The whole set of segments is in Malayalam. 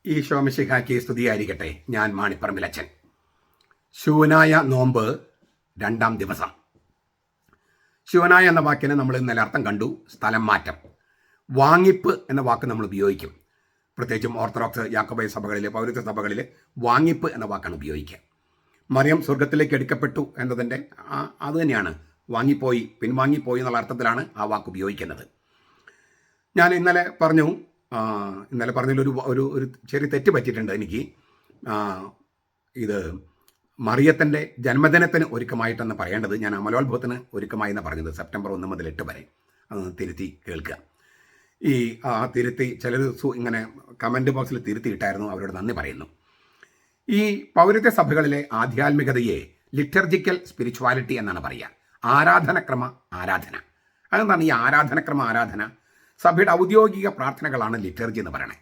ഈശോ മിശിഹായ്ക്ക് സ്തുതിയായിരിക്കട്ടെ. ഞാൻ മാണിപ്പറമ്പിലച്ചൻ. ശൂനായ നോമ്പ് 2-ാം ദിവസം. ശൂനായ എന്ന വാക്കിന് നമ്മൾ ഇന്നലെ അർത്ഥം കണ്ടു. സ്ഥലം മാറ്റം, വാങ്ങിപ്പ് എന്ന വാക്ക് നമ്മൾ ഉപയോഗിക്കും. പ്രത്യേകിച്ചും ഓർത്തഡോക്സ് യാക്കോബായ സഭകളിൽ, പൗരത്വ സഭകളിൽ വാങ്ങിപ്പ് എന്ന വാക്കാണ് ഉപയോഗിക്കുക. മറിയം സ്വർഗത്തിലേക്ക് എടുക്കപ്പെട്ടു എന്നതിൻ്റെ അത് തന്നെയാണ്. വാങ്ങിപ്പോയി, പിൻവാങ്ങിപ്പോയി എന്നുള്ള അർത്ഥത്തിലാണ് ആ വാക്ക് ഉപയോഗിക്കുന്നത്. ഞാൻ ഇന്നലെ പറഞ്ഞതിൽ ഒരു ചെറിയ തെറ്റ് പറ്റിയിട്ടുണ്ട് എനിക്ക്. ഇത് മറിയത്തിൻ്റെ ജന്മദിനത്തിന് ഒരുക്കമായിട്ടെന്ന് പറയേണ്ടത് ഞാൻ അമലോത്ഭവത്തിന് ഒരുക്കമായി എന്ന് പറഞ്ഞത്. സെപ്റ്റംബർ 1 മുതൽ 8 വരെ. അതൊന്ന് തിരുത്തി കേൾക്കുക. തിരുത്തി ചിലർ ഇങ്ങനെ കമൻറ്റ് ബോക്സിൽ തിരുത്തിയിട്ടായിരുന്നു. അവരോട് നന്ദി പറയുന്നു. ഈ പൗരത്വ സഭകളിലെ ആധ്യാത്മികതയെ ലിറ്റർജിക്കൽ സ്പിരിച്വാലിറ്റി എന്നാണ് പറയുക. ആരാധനക്രമ ആരാധന. അതെന്താണ് ഈ ആരാധനക്രമ ആരാധന? സഭയുടെ ഔദ്യോഗിക പ്രാർത്ഥനകളാണ് ലിറ്റർജി എന്ന് പറയണേ.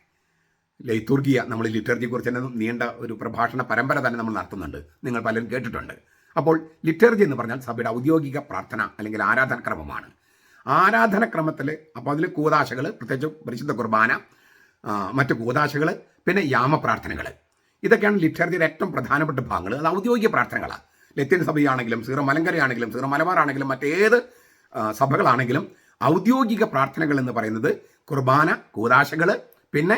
ലൈത്തുർഗിയ, നമ്മൾ ലിറ്റർജിയെക്കുറിച്ച് തന്നെ നീണ്ട ഒരു പ്രഭാഷണ പരമ്പര തന്നെ നമ്മൾ നടത്തുന്നുണ്ട്. നിങ്ങൾ പലരും കേട്ടിട്ടുണ്ട്. അപ്പോൾ ലിറ്റർജി എന്ന് പറഞ്ഞാൽ സഭയുടെ ഔദ്യോഗിക പ്രാർത്ഥന അല്ലെങ്കിൽ ആരാധനക്രമമാണ്. ആരാധനക്രമത്തിൽ അപ്പോൾ അതിൽ കൂദാശകൾ, പ്രത്യേകിച്ച് പരിശുദ്ധ കുർബാന, മറ്റ് കൂദാശകൾ, പിന്നെ യാമപ്രാർത്ഥനകൾ, ഇതൊക്കെയാണ് ലിറ്റർജിയുടെ ഏറ്റവും പ്രധാനപ്പെട്ട ഭാഗങ്ങൾ. അത് ഔദ്യോഗിക പ്രാർത്ഥനകളാണ്. ലത്തീൻ സഭയാണെങ്കിലും സീറോ മലങ്കരയാണെങ്കിലും സീറോ മലബാറാണെങ്കിലും മറ്റേത് സഭകളാണെങ്കിലും ഔദ്യോഗിക പ്രാർത്ഥനകൾ എന്ന് പറയുന്നത് കുർബാന, കൂദാശകൾ, പിന്നെ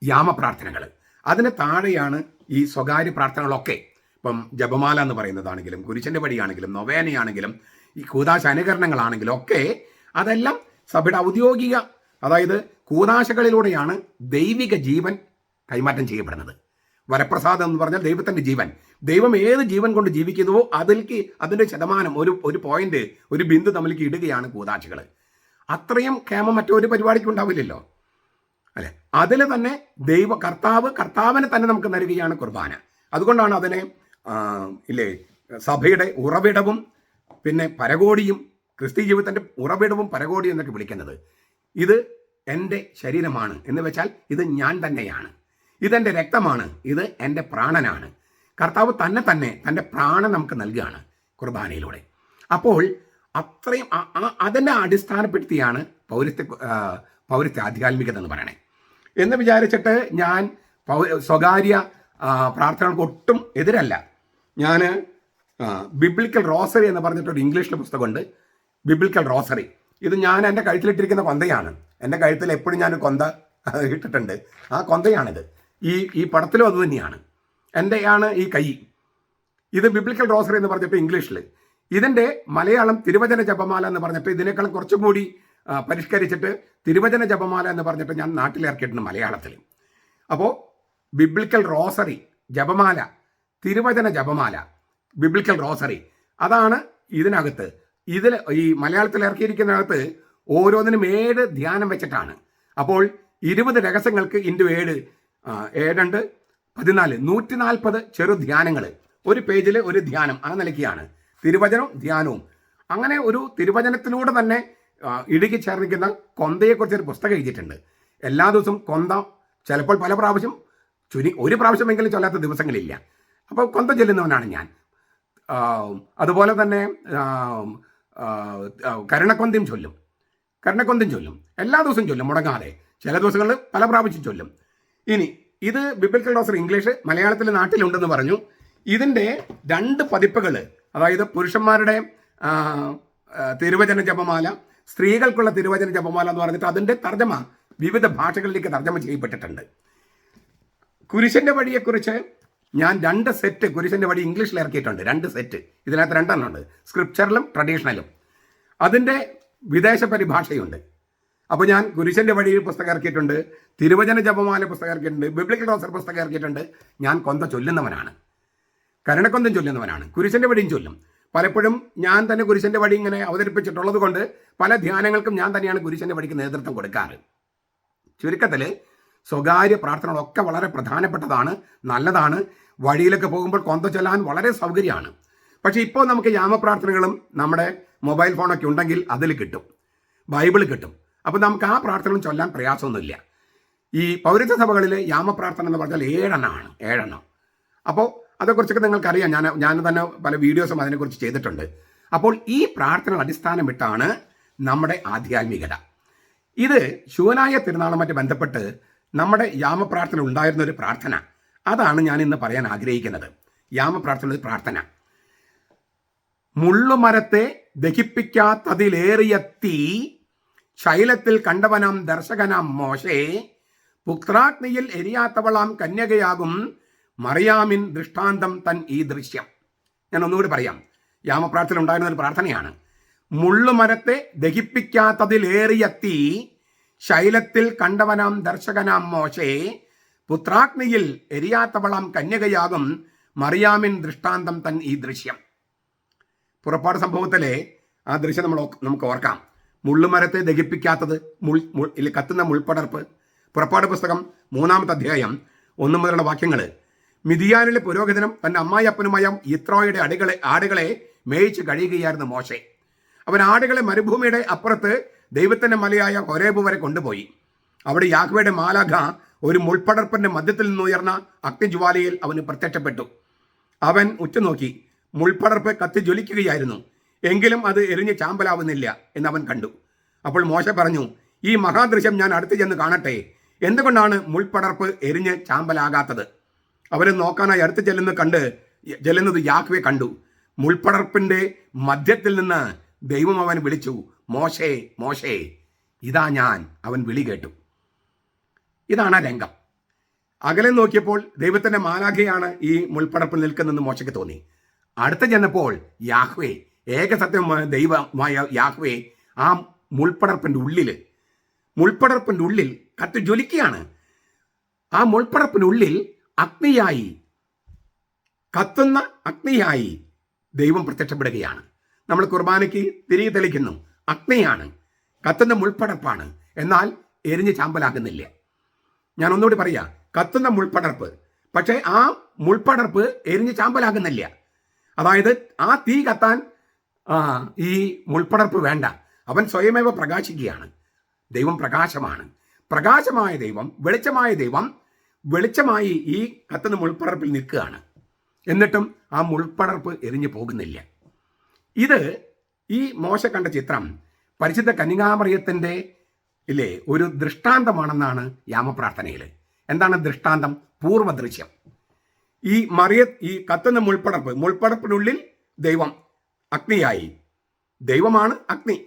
യാമപ്രാർത്ഥനകൾ. അതിന് താഴെയാണ് ഈ സ്വകാര്യ പ്രാർത്ഥനകളൊക്കെ. ഇപ്പം ജപമാല എന്ന് പറയുന്നതാണെങ്കിലും കുരിശൻ്റെ വഴിയാണെങ്കിലും നൊവേനയാണെങ്കിലും ഈ കൂദാശ അനുകരണങ്ങളാണെങ്കിലും ഒക്കെ അതെല്ലാം സഭയുടെ ഔദ്യോഗിക, അതായത് കൂദാശകളിലൂടെയാണ് ദൈവിക ജീവൻ കൈമാറ്റം ചെയ്യപ്പെടുന്നത്. വരപ്രസാദം എന്ന് പറഞ്ഞാൽ ദൈവത്തിൻ്റെ ജീവൻ. ദൈവം ഏത് ജീവൻ കൊണ്ട് ജീവിക്കുന്നുവോ അതിൻ്റെ ശതമാനം, ഒരു പോയിന്റ്, ഒരു ബിന്ദു തമ്മിലേക്ക് ഇടുകയാണ് കൂദാശകൾ. അത്രയും ക്ഷേമം മറ്റൊരു പരിപാടിക്ക് ഉണ്ടാവില്ലല്ലോ, അല്ലെ? അതിൽ തന്നെ കർത്താവിനെ തന്നെ നമുക്ക് നൽകുകയാണ് കുർബാന. അതുകൊണ്ടാണ് അതിനെ സഭയുടെ ഉറവിടവും പിന്നെ പരകോടിയും, ക്രിസ്തീയ ജീവിതത്തിൻ്റെ ഉറവിടവും പരകോടിയും എന്നൊക്കെ വിളിക്കുന്നത്. ഇത് എൻ്റെ ശരീരമാണ് എന്ന് വെച്ചാൽ ഇത് ഞാൻ തന്നെയാണ്, ഇതെൻ്റെ രക്തമാണ്, ഇത് എൻ്റെ പ്രാണനാണ്. കർത്താവ് തന്നെ തൻ്റെ പ്രാണൻ നമുക്ക് നൽകുകയാണ് കുർബാനയിലൂടെ. അപ്പോൾ അത്രയും അതിനെ അടിസ്ഥാനപ്പെടുത്തിയാണ് പൗരത്വ ആധ്യാത്മികത എന്ന് പറയണേ. എന്ന് വിചാരിച്ചിട്ട് ഞാൻ സ്വകാര്യ പ്രാർത്ഥനകൾക്ക് ഒട്ടും എതിരല്ല. ഞാൻ ബിബ്ലിക്കൽ റോസറി എന്ന് പറഞ്ഞിട്ടൊരു ഇംഗ്ലീഷിലെ പുസ്തകമുണ്ട്, ബിബ്ലിക്കൽ റോസറി. ഇത് ഞാൻ എൻ്റെ കഴുത്തിലിട്ടിരിക്കുന്ന കൊന്തയാണ്. എൻ്റെ കഴുത്തിൽ എപ്പോഴും ഞാൻ കൊന്ത ഇട്ടിട്ടുണ്ട്. ആ കൊന്തയാണിത്. ഈ പടത്തിലും അത് തന്നെയാണ്. എൻ്റെയാണ് ഈ കൈ. ഇത് ബിബ്ലിക്കൽ റോസറി എന്ന് പറഞ്ഞിട്ട് ഇംഗ്ലീഷിൽ. ഇതിൻ്റെ മലയാളം തിരുവചന ജപമാല എന്ന് പറഞ്ഞിട്ട് ഇതിനേക്കാളും കുറച്ചും കൂടി പരിഷ്കരിച്ചിട്ട് തിരുവചന ജപമാല എന്ന് പറഞ്ഞിട്ട് ഞാൻ നാട്ടിലിറക്കിയിട്ടുണ്ട് മലയാളത്തിൽ. അപ്പോൾ ബിബ്ലിക്കൽ റോസറി, ജപമാല, തിരുവചന ജപമാല, ബിബ്ലിക്കൽ റോസറി, അതാണ് ഇതിനകത്ത്. ഈ മലയാളത്തിൽ ഇറക്കിയിരിക്കുന്നതിനകത്ത് ഓരോന്നിനും 7 ധ്യാനം വെച്ചിട്ടാണ്. അപ്പോൾ 20 രഹസ്യങ്ങൾക്ക് ഇൻറ്റു 7, 7 14, 140 ചെറു ധ്യാനങ്ങൾ. ഒരു പേജിൽ ഒരു ധ്യാനം. ആ നിലയ്ക്കാണ് തിരുവചനവും ധ്യാനവും. അങ്ങനെ ഒരു തിരുവചനത്തിലൂടെ തന്നെ ഇടുക്കി ചേർന്നിരിക്കുന്ന കൊന്തയെക്കുറിച്ചൊരു പുസ്തകം എഴുതിയിട്ടുണ്ട്. എല്ലാ ദിവസവും കൊന്ത, ചിലപ്പോൾ പല പ്രാവശ്യം, ഒരു പ്രാവശ്യമെങ്കിലും ചൊല്ലാത്ത ദിവസങ്ങളില്ല. അപ്പോൾ കൊന്ത ചൊല്ലുന്നവനാണ് ഞാൻ. അതുപോലെ തന്നെ കരുണക്കൊന്തയും ചൊല്ലും. എല്ലാ ദിവസവും ചൊല്ലും മുടങ്ങാതെ. ചില ദിവസങ്ങളിൽ പല പ്രാവശ്യം ചൊല്ലും. ഇനി ഇത് ബിബ്ലിക്കൽ റോസറി ഇംഗ്ലീഷ്, മലയാളത്തിൽ നാട്ടിലുണ്ടെന്ന് പറഞ്ഞു. ഇതിൻ്റെ 2 പതിപ്പുകൾ, അതായത് പുരുഷന്മാരുടെ തിരുവചന ജപമാല, സ്ത്രീകൾക്കുള്ള തിരുവചന ജപമാല എന്ന് പറഞ്ഞിട്ട് അതിൻ്റെ തർജ്ജമ വിവിധ ഭാഷകളിലേക്ക് തർജ്ജമ ചെയ്യപ്പെട്ടിട്ടുണ്ട്. കുരിശൻ്റെ വഴിയെക്കുറിച്ച് ഞാൻ 2 സെറ്റ് കുരിശൻ്റെ വഴി ഇംഗ്ലീഷിൽ ഇറക്കിയിട്ടുണ്ട്. 2 സെറ്റ്. ഇതിനകത്ത് 2 എണ്ണം ഉണ്ട്, സ്ക്രിപ്ചറിലും ട്രഡീഷണലും. അതിൻ്റെ വിദേശ പരിഭാഷയുണ്ട്. അപ്പോൾ ഞാൻ കുരിശൻ്റെ വഴി പുസ്തകം ഇറക്കിയിട്ടുണ്ട്, തിരുവചന ജപമാല പുസ്തകം ഇറക്കിയിട്ടുണ്ട്, ബിബ്ലിക്കൽ റോസറി പുസ്തകം ഇറക്കിയിട്ടുണ്ട്. ഞാൻ കൊന്ത ചൊല്ലുന്നവനാണ്, കരുണക്കൊന്തം ചൊല്ലുന്നവനാണ്, കുരിശൻ്റെ വഴിയും ചൊല്ലും. പലപ്പോഴും ഞാൻ തന്നെ കുരിശൻ്റെ വഴി ഇങ്ങനെ അവതരിപ്പിച്ചിട്ടുള്ളത് കൊണ്ട് പല ധ്യാനങ്ങൾക്കും ഞാൻ തന്നെയാണ് കുരിശൻ്റെ വഴിക്ക് നേതൃത്വം കൊടുക്കാറ്. ചുരുക്കത്തിൽ സ്വകാര്യ പ്രാർത്ഥനകളൊക്കെ വളരെ പ്രധാനപ്പെട്ടതാണ്, നല്ലതാണ്. വഴിയിലൊക്കെ പോകുമ്പോൾ കൊന്ത ചൊല്ലാൻ വളരെ സൗകര്യമാണ്. പക്ഷേ ഇപ്പോൾ നമുക്ക് യാമപ്രാർത്ഥനകളും നമ്മുടെ മൊബൈൽ ഫോണൊക്കെ ഉണ്ടെങ്കിൽ അതിൽ കിട്ടും, ബൈബിൾ കിട്ടും. അപ്പോൾ നമുക്ക് ആ പ്രാർത്ഥനകളും ചൊല്ലാൻ പ്രയാസമൊന്നുമില്ല. ഈ പൗരത്വ സഭകളിൽ യാമപ്രാർത്ഥന എന്ന് പറഞ്ഞാൽ 7 എണ്ണം. അപ്പോൾ അതേക്കുറിച്ചൊക്കെ നിങ്ങൾക്കറിയാം. ഞാൻ തന്നെ പല വീഡിയോസും അതിനെക്കുറിച്ച് ചെയ്തിട്ടുണ്ട്. അപ്പോൾ ഈ പ്രാർത്ഥന അടിസ്ഥാനമിട്ടാണ് നമ്മുടെ ആധ്യാത്മികത. ഇത് ശൂനായ തിരുനാളുമായിട്ട് ബന്ധപ്പെട്ട് നമ്മുടെ യാമപ്രാർത്ഥന ഉണ്ടായിരുന്ന ഒരു പ്രാർത്ഥന, അതാണ് ഞാൻ ഇന്ന് പറയാൻ ആഗ്രഹിക്കുന്നത്. യാമപ്രാർത്ഥന ഒരു പ്രാർത്ഥന. മുള്ളുമരത്തെ ദഹിപ്പിക്കാത്തതിലേറിയ തീ ശൈലത്തിൽ കണ്ടവനാം ദർശകനാം മോശേ, പുത്രാഗ്നിയിൽ എരിയാത്തവളാം കന്യകയാകും മറിയാമിൻ ദൃഷ്ടാന്തം തൻ ഈ ദൃശ്യം. ഞാൻ ഒന്നുകൂടി പറയാം. യാമപ്രാർത്ഥന ഉണ്ടായിരുന്ന ഒരു പ്രാർത്ഥനയാണ്. മുള്ളുമരത്തെ ദഹിപ്പിക്കാത്തതിലേറിയ തീ ശൈലത്തിൽ കണ്ടവനാം ദർശകനാം മോശേ, പുത്രാഗ്നിയിൽ എരിയാത്തവളാം കന്യകയാകും മറിയാമിൻ ദൃഷ്ടാന്തം തൻ ഈ ദൃശ്യം. പുറപ്പാട് സംഭവത്തിലെ ആ ദൃശ്യം നമുക്ക് ഓർക്കാം. മുള്ളുമരത്തെ ദഹിപ്പിക്കാത്തത്, കത്തുന്ന മുൾപ്പടർപ്പ്. പുറപ്പാട് പുസ്തകം 3-ാമത്തെ അധ്യായം 1 മുതലുള്ള വാക്യങ്ങൾ. മിദിയാനിലെ പുരോഹിതനും തന്റെ അമ്മായിയപ്പനുമായ യിത്രോയുടെ ആടുകളെ മേയിച്ച് കഴിയുകയായിരുന്നു മോശെ. അവൻ ആടുകളെ മരുഭൂമിയുടെ അപ്പുറത്ത് ദൈവത്തിന്റെ മലയായ ഹൊരേബ് വരെ കൊണ്ടുപോയി. അവിടെ യാഹ്വേയുടെ മാലാഖ ഒരു മുൾപ്പടർപ്പിന്റെ മധ്യത്തിൽ നിന്നുയർന്ന അഗ്നിജ്വാലയിൽ അവന് പ്രത്യക്ഷപ്പെട്ടു. അവൻ ഉറ്റുനോക്കി. മുൾപ്പടർപ്പ് കത്തി ജ്വലിക്കുകയായിരുന്നു, എങ്കിലും അത് എരിഞ്ഞ് ചാമ്പലാവുന്നില്ല എന്നവൻ കണ്ടു. അപ്പോൾ മോശ പറഞ്ഞു, ഈ മഹാദൃശ്യം ഞാൻ അടുത്ത് ചെന്ന് കാണട്ടെ. എന്തുകൊണ്ടാണ് മുൾപ്പടർപ്പ് എരിഞ്ഞ് ചാമ്പലാകാത്തത്? അവരെ നോക്കാനായി അടുത്ത് ചെല്ലുന്നത് യാഹ്വേ കണ്ടു. മുൾപ്പടർപ്പിന്റെ മധ്യത്തിൽ നിന്ന് ദൈവം അവൻ വിളിച്ചു, മോശേ മോശേ, ഇതാ ഞാൻ. അവൻ വിളി കേട്ടു. ഇതാണ് ആ രംഗം. അകലെ നോക്കിയപ്പോൾ ദൈവത്തിന്റെ മാലാഖയാണ് ഈ മുൾപ്പടർപ്പിൽ നിൽക്കുന്നതെന്ന് മോശയ്ക്ക് തോന്നി. അടുത്ത് ചെന്നപ്പോൾ യാഹ്വേ, ഏകസത്യമായ ദൈവമായ യാഹ്വേ ആ മുൾപ്പടർപ്പിന്റെ ഉള്ളിൽ കത്തി ജ്വലിക്കുകയാണ്. ആ മുൾപ്പടർപ്പിനുള്ളിൽ അഗ്നിയായി, കത്തുന്ന അഗ്നിയായി ദൈവം പ്രത്യക്ഷപ്പെടുകയാണ്. നമ്മൾ കുർബാനയ്ക്ക് തിരികെ തെളിക്കുന്നു. അഗ്നിയാണ്, കത്തുന്ന മുൾപ്പടർപ്പാണ്, എന്നാൽ എരിഞ്ഞ് ചാമ്പലാകുന്നില്ല. ഞാൻ ഒന്നുകൂടി പറയാം. കത്തുന്ന മുൾപ്പടർപ്പ്, പക്ഷേ ആ മുൾപ്പടർപ്പ് എരിഞ്ഞ് ചാമ്പലാകുന്നില്ല. അതായത് ആ തീ കത്താൻ ഈ മുൾപ്പടർപ്പ് വേണ്ട. അവൻ സ്വയമേവ പ്രകാശിക്കുകയാണ്. ദൈവം പ്രകാശമാണ്. പ്രകാശമായ ദൈവം, വെളിച്ചമായ ദൈവം വെളിച്ചമായി ഈ കത്തുന്ന മുൾപ്പടർപ്പിൽ നിൽക്കുകയാണ്. എന്നിട്ടും ആ മുൾപ്പടർപ്പ് എരിഞ്ഞു പോകുന്നില്ല. ഇത് ഈ മോശ കണ്ട ചിത്രം പരിശുദ്ധ കന്യകാമറിയത്തിൻ്റെ ഒരു ദൃഷ്ടാന്തമാണെന്നാണ് യാമപ്രാർത്ഥനയിൽ. എന്താണ് ദൃഷ്ടാന്തം? പൂർവ്വദൃശ്യം. ഈ കത്തുന്ന മുൾപ്പടർപ്പിനുള്ളിൽ ദൈവം അഗ്നിയായി. ദൈവമാണ് അഗ്നി.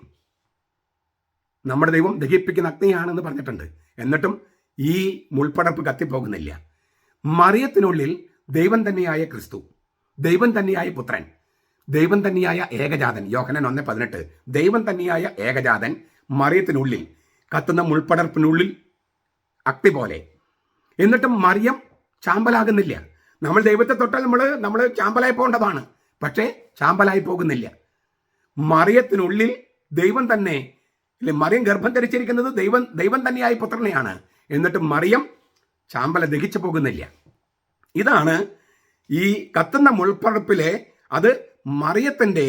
നമ്മുടെ ദൈവം ദഹിപ്പിക്കുന്ന അഗ്നിയാണെന്ന് പറഞ്ഞിട്ടുണ്ട്. എന്നിട്ടും ഈ മുൾപ്പടർപ്പ് കത്തിപ്പോകുന്നില്ല. മറിയത്തിനുള്ളിൽ ദൈവം തന്നെയായ ക്രിസ്തു, ദൈവം തന്നെയായ പുത്രൻ, ദൈവം തന്നെയായ ഏകജാതൻ. യോഹന്നാൻ 1:18. ദൈവം തന്നെയായ ഏകജാതൻ മറിയത്തിനുള്ളിൽ, കത്തുന്ന മുൾപ്പടർപ്പിനുള്ളിൽ അഗ്നി പോലെ. എന്നിട്ടും മറിയം ചാമ്പലാകുന്നില്ല. നമ്മൾ ദൈവത്തെ തൊട്ടാൽ നമ്മൾ ചാമ്പലായി പോകേണ്ടതാണ്, പക്ഷേ ചാമ്പലായി പോകുന്നില്ല. മറിയത്തിനുള്ളിൽ ദൈവം തന്നെ, മറിയം ഗർഭം ധരിച്ചിരിക്കുന്നത് ദൈവം തന്നെയായ പുത്രനെയാണ്. എന്നിട്ട് മറിയം ചാമ്പല ദഹിച്ചു പോകുന്നില്ല. ഇതാണ് ഈ കത്തുന്ന മുൾപ്പടർപ്പിലെ, അത് മറിയത്തിന്റെ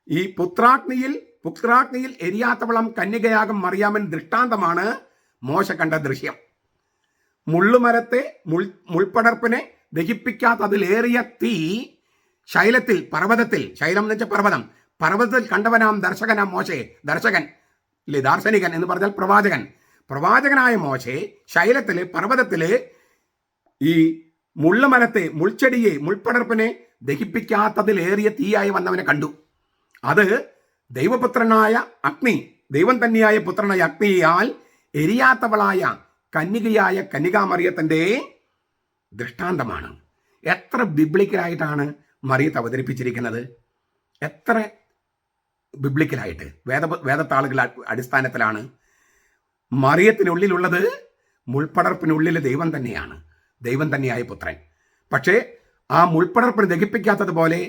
ഈ പുത്രാഗ്നിയിൽ എരിയാത്തവളം കന്യകയാകും മറിയാമൻ ദൃഷ്ടാന്തമാണ് മോശ കണ്ട ദൃശ്യം. മുള്ളുമരത്തെ മുൾപ്പടർപ്പിനെ ദഹിപ്പിക്കാത്തതിലേറിയ തീ ശൈലത്തിൽ, ശൈലം എന്ന് വെച്ചാൽ പർവ്വതത്തിൽ കണ്ടവനാം ദർശകനാം മോശെ. ദാർശനികൻ എന്ന് പറഞ്ഞാൽ പ്രവാചകനായ മോശെ ശൈലത്തില്, പർവ്വതത്തില് ഈ മുൾപ്പടർപ്പിനെ ദഹിപ്പിക്കാത്തതിലേറിയ തീയായി വന്നവനെ കണ്ടു. അത് ദൈവപുത്രനായ അഗ്നി, ദൈവം തന്നെയായ പുത്രനായ അഗ്നിയാൽ എരിയാത്തവളായ കന്യകാമറിയത്തിന്റെ ദൃഷ്ടാന്തമാണ്. എത്ര ബിബ്ലിക്കലായിട്ടാണ് മറിയത്ത് അവതരിപ്പിച്ചിരിക്കുന്നത്! എത്ര ബിബ്ലിക്കലായിട്ട്, വേദത്താളുകളുടെ അടിസ്ഥാനത്തിലാണ്. മറിയത്തിനുള്ളിലുള്ളത്, മുൾപ്പടർപ്പിനുള്ളിൽ ദൈവം തന്നെയാണ്, ദൈവം തന്നെയായ പുത്രൻ. പക്ഷേ ആ മുൾപ്പടർപ്പിന് ദഹിപ്പിക്കാത്തതുപോലെ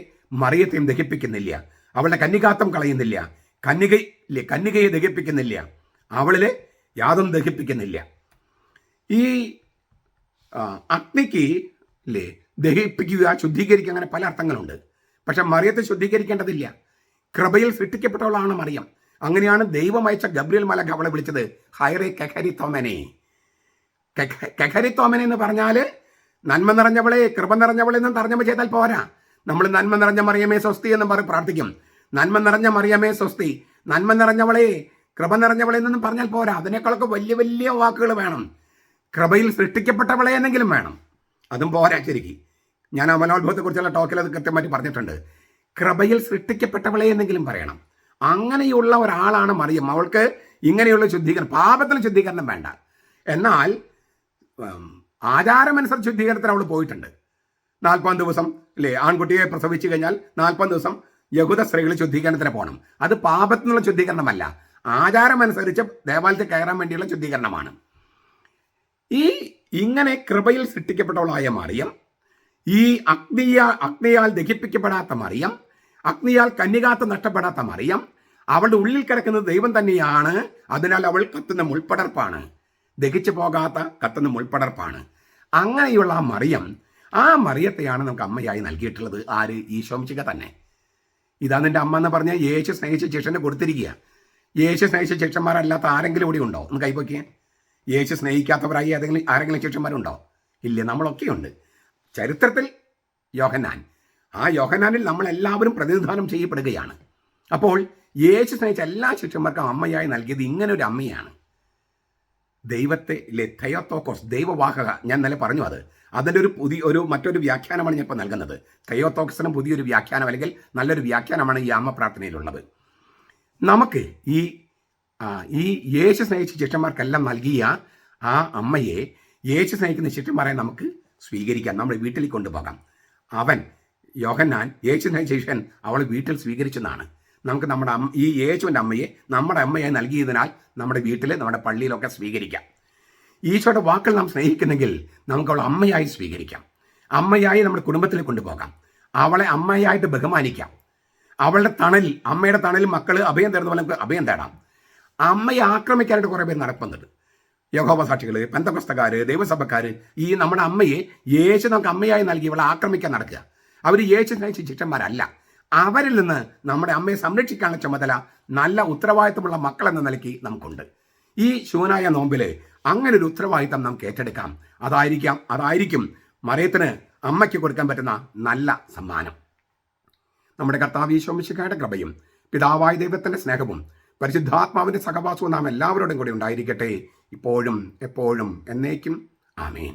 മറിയത്തെയും ദഹിപ്പിക്കുന്നില്ല. അവളുടെ കന്യകാത്വം കളയുന്നില്ല. കന്യകയെ ദഹിപ്പിക്കുന്നില്ല. അവളിലെ യാതൊന്നും ദഹിപ്പിക്കുന്നില്ല. ഈ അഗ്നിക്ക് ദഹിപ്പിക്കുക, ശുദ്ധീകരിക്കുക, അങ്ങനെ പല അർത്ഥങ്ങളുണ്ട്. പക്ഷെ മറിയത്തെ ശുദ്ധീകരിക്കേണ്ടതില്ല. കൃപയിൽ സൃഷ്ടിക്കപ്പെട്ടവളാണ് മറിയം. അങ്ങനെയാണ് ദൈവം അയച്ച ഗബ്രിയേൽ മാലാഖ അവളെ വിളിച്ചത് ഹൈറേ കെഖരിത്തോമനെ. കെഖരിത്തോമനെ എന്ന് പറഞ്ഞാൽ നന്മ നിറഞ്ഞവളെ, കൃപ നിറഞ്ഞവളെ എന്നും തർജ്ജമ ചെയ്താൽ പോരാ. നമ്മൾ നന്മ നിറഞ്ഞ മറിയമേ സ്വസ്തി എന്ന് പ്രാർത്ഥിക്കും. നന്മ നിറഞ്ഞ മറിയമേ സ്വസ്തി, നന്മ നിറഞ്ഞവളെ, കൃപ നിറഞ്ഞവളെ എന്നൊന്നും പറഞ്ഞാൽ പോരാ. അതിനേക്കാളൊക്കെ വലിയ വലിയ വാക്കുകൾ വേണം. കൃപയിൽ സൃഷ്ടിക്കപ്പെട്ടവളെ എന്നെങ്കിലും വേണം. അതും പോരാ ശരിക്ക്. ഞാൻ അമലോത്ഭവത്തെക്കുറിച്ചുള്ള ടോക്കിൽ അത് കൃത്യമായിട്ട് പറഞ്ഞിട്ടുണ്ട്. കൃപയിൽ സൃഷ്ടിക്കപ്പെട്ടവളെ എന്നെങ്കിലും പറയണം. അങ്ങനെയുള്ള ഒരാളാണ് മറിയം. അവൾക്ക് ഇങ്ങനെയുള്ള ശുദ്ധീകരണം, പാപത്തിന് ശുദ്ധീകരണം വേണ്ട. എന്നാൽ ആചാരമനുസരിച്ച് ശുദ്ധീകരണത്തിന് അവൾ പോയിട്ടുണ്ട്. 40 ദിവസം അല്ലേ, ആൺകുട്ടിയെ പ്രസവിച്ചു കഴിഞ്ഞാൽ 40 ദിവസം യഹൂദ സ്ത്രീകൾ ശുദ്ധീകരണത്തിന് പോകണം. അത് പാപത്തിനുള്ള ശുദ്ധീകരണമല്ല, ആചാരമനുസരിച്ച് ദേവാലയത്തിൽ കയറാൻ വേണ്ടിയുള്ള ശുദ്ധീകരണമാണ്. ഇങ്ങനെ കൃപയിൽ സൃഷ്ടിക്കപ്പെട്ടവളായ മറിയം, ഈ അഗ്നിയാൽ ദഹിപ്പിക്കപ്പെടാത്ത മറിയം, അഗ്നിയാൽ കന്യകാത്വം നഷ്ടപ്പെടാത്ത മറിയം, അവളുടെ ഉള്ളിൽ കിടക്കുന്നത് ദൈവം തന്നെയാണ്. അതിനാൽ അവൾ കത്തുന്ന മുൾപ്പടർപ്പാണ്, ദഹിച്ചു പോകാത്ത കത്തുന്ന മുൾപ്പടർപ്പാണ്. അങ്ങനെയുള്ള ആ മറിയത്തെയാണ് നമുക്ക് അമ്മയായി നൽകിയിട്ടുള്ളത്. ആര്? ഈശോമിശിഹ തന്നെ. ഇതാ നിന്റെ അമ്മ എന്ന് പറഞ്ഞാൽ യേശു സ്നേഹിച്ച ശിഷ്യനെ കൊടുത്തിരിക്കുക. യേശു സ്നേഹിച്ച ശിഷ്യന്മാരല്ലാത്ത ആരെങ്കിലും ഇവിടെ ഉണ്ടോ? ഒന്ന് കൈപ്പൊക്കിയേ. യേശു സ്നേഹിക്കാത്തവരായി ആരെങ്കിലും ശിഷ്യന്മാരുണ്ടോ? ഇല്ല, നമ്മളൊക്കെയുണ്ട്. ചരിത്രത്തിൽ യോഹന്നാൻ, ആ യോഹന്നാനിൽ നമ്മളെല്ലാവരും പ്രതിനിധാനം ചെയ്യപ്പെടുകയാണ്. അപ്പോൾ യേശു സ്നേഹിച്ച എല്ലാ ശിഷ്യന്മാർക്കും അമ്മയായി നൽകിയത് ഇങ്ങനെ ഒരു അമ്മയാണ്. ദൈവത്തെ തെയോത്തോക്കോസ്, ദൈവവാഹക. ഞാൻ ഇന്നലെ പറഞ്ഞു അതിൻ്റെ മറ്റൊരു വ്യാഖ്യാനമാണ് ഞാൻ ഇപ്പോൾ നൽകുന്നത്. തെയോത്തോക്കസിനും പുതിയൊരു വ്യാഖ്യാനം, അല്ലെങ്കിൽ നല്ലൊരു വ്യാഖ്യാനമാണ് ഈ അമ്മ പ്രാർത്ഥനയിലുള്ളത്. നമുക്ക് ഈ യേശു സ്നേഹിച്ച ശിഷ്യന്മാർക്കെല്ലാം നൽകിയ ആ അമ്മയെ, യേശു സ്നേഹിക്കുന്ന ശിഷ്യന്മാരെ നമുക്ക് സ്വീകരിക്കാം, നമ്മുടെ വീട്ടിൽ കൊണ്ടുപോകാം. യോഹന്നാൻ യേശു സ്നേഹിച്ച ശിഷ്യൻ അവളെ വീട്ടിൽ സ്വീകരിച്ചതാണ്. നമുക്ക് ഈ യേശുവിൻ്റെ അമ്മയെ നമ്മുടെ അമ്മയായി നൽകിയതിനാൽ നമ്മുടെ വീട്ടിൽ, നമ്മുടെ പള്ളിയിലൊക്കെ സ്വീകരിക്കാം. ഈശോയുടെ വാക്കുകൾ നാം സ്നേഹിക്കുന്നെങ്കിൽ നമുക്ക് അവളെ അമ്മയായി സ്വീകരിക്കാം. അമ്മയായി നമ്മുടെ കുടുംബത്തിൽ കൊണ്ടുപോകാം. അവളെ അമ്മയായിട്ട് ബഹുമാനിക്കാം. അവളുടെ അമ്മയുടെ തണലിൽ മക്കൾ അഭയം തരുന്ന പോലെ നമുക്ക് അഭയം തേടാം. അമ്മയെ ആക്രമിക്കാനായിട്ട് കുറേ പേര് നടപ്പുന്നുണ്ട്. യഹോവ സാക്ഷികൾ, പെന്തക്കോസ്തക്കാർ, ദൈവസഭക്കാർ, ഈ നമ്മുടെ അമ്മയെ യേശു നമുക്ക് അമ്മയായി നൽകി ഇവളെ ആക്രമിക്കാൻ നടക്കുക. അവർ യേശു സ്നേഹിച്ച ശിഷ്യന്മാരല്ല. അവരിൽ നിന്ന് നമ്മുടെ അമ്മയെ സംരക്ഷിക്കാനുള്ള ചുമതല നല്ല ഉത്തരവാദിത്തമുള്ള മക്കൾ എന്ന നിലയ്ക്ക് നമുക്കുണ്ട്. ഈ ശൂനായ നോമ്പിൽ അങ്ങനെ ഒരു ഉത്തരവാദിത്തം നമുക്ക് ഏറ്റെടുക്കാം. അതായിരിക്കും മറിയത്തിന് അമ്മയ്ക്ക് കൊടുക്കാൻ പറ്റുന്ന നല്ല സമ്മാനം. നമ്മുടെ കർത്താവ് ഈശോ മിശിഹായുടെ കൃപയും പിതാവായ ദൈവത്തിന്റെ സ്നേഹവും പരിശുദ്ധാത്മാവിന്റെ സഹവാസവും നാം എല്ലാവരോടും കൂടി ഉണ്ടായിരിക്കട്ടെ, ഇപ്പോഴും എപ്പോഴും എന്നേക്കും. ആമേൻ.